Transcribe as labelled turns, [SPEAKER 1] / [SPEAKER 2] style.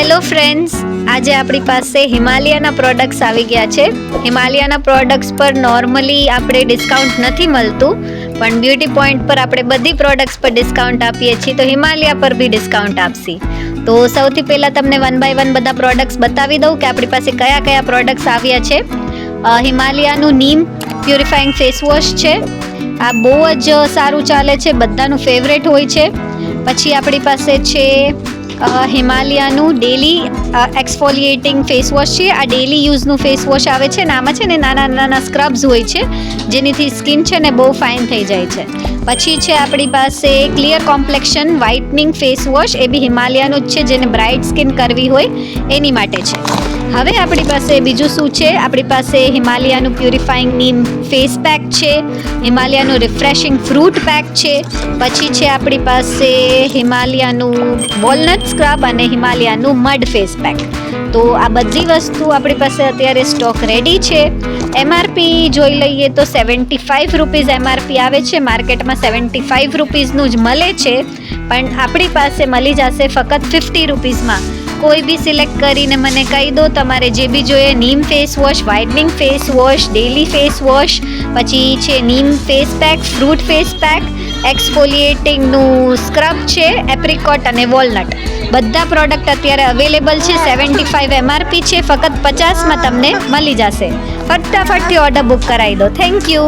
[SPEAKER 1] Hello friends, આજે આપણી પાસે હિમાલયાના પ્રોડક્ટ્સ આવી ગયા છે. હિમાલયાના પ્રોડક્ટ્સ પર નોર્મલી આપણે ડિસ્કાઉન્ટ નથી મળતું, પણ બ્યુટી પોઈન્ટ પર આપણે બધી પ્રોડક્ટ્સ પર ડિસ્કાઉન્ટ આપીએ છીએ, તો હિમાલયા પર બી ડિસ્કાઉન્ટ આપશી. તો સૌથી પહેલાં તમને 1 by 1 બધા પ્રોડક્ટ્સ બતાવી દઉં કે આપણી પાસે કયા કયા પ્રોડક્ટ્સ આવ્યા છે. હિમાલયાનું નીમ પ્યુરિફાઈંગ ફેસ વોશ છે. આ બહુ જ સારું ચાલે છે, બધાનું ફેવરેટ હોય છે. પછી આપણી પાસે છે હિમાલયાનું ડેલી એક્સફોલિએટિંગ ફેસ વોશ છે. આ ડેલી યુઝનું ફેસ વોશ આવે છે ને આમાં છે ને નાના નાના સ્ક્રબ્સ હોય છે, જેનીથી સ્કિન છે ને બહુ ફાઇન થઈ જાય છે. પછી છે આપણી પાસે clear complexion whitening face wash, એ બી હિમાલયાનું જ છે, જેને બ્રાઇટ સ્કિન કરવી હોય એની માટે છે. હવે આપણી પાસે બીજું શું છે, આપણી પાસે હિમાલયાનું પ્યુરિફાઈંગ નીમ ફેસ પેક છે, હિમાલયાનું રિફ્રેશિંગ ફ્રૂટ પેક છે, પછી છે આપણી પાસે હિમાલયાનું વોલનટ સ્ક્રબ અને હિમાલયાનું મડ ફેસ પેક. તો આ બધી વસ્તુ આપણી પાસે અત્યારે સ્ટોક રેડી છે. એમઆરપી જોઈ લઈએ તો 75 રૂપીઝ એમઆરપી આવે છે, માર્કેટમાં 75 રૂપીઝનું જ મળે છે, પણ આપણી પાસે મળી જશે ફક્ત 50 રૂપીઝમાં. કોઈ બી સિલેક્ટ કરીને મને કહી દો તમારે જે બી જોઈએ. Neem face wash, whitening face wash, daily face wash, પછી છે neem face pack, fruit face pack, એક્સફોલિએટિંગનું સ્ક્રબ છે, એપ્રિકોટ અને વોલનટ. બધા પ્રોડક્ટ અત્યારે અવેલેબલ છે. 75 એમઆરપી છે, ફક્ત 50માં તમને મળી જશે. ફટાફટથી ઓર્ડર બુક કરાવી દો. Thank you.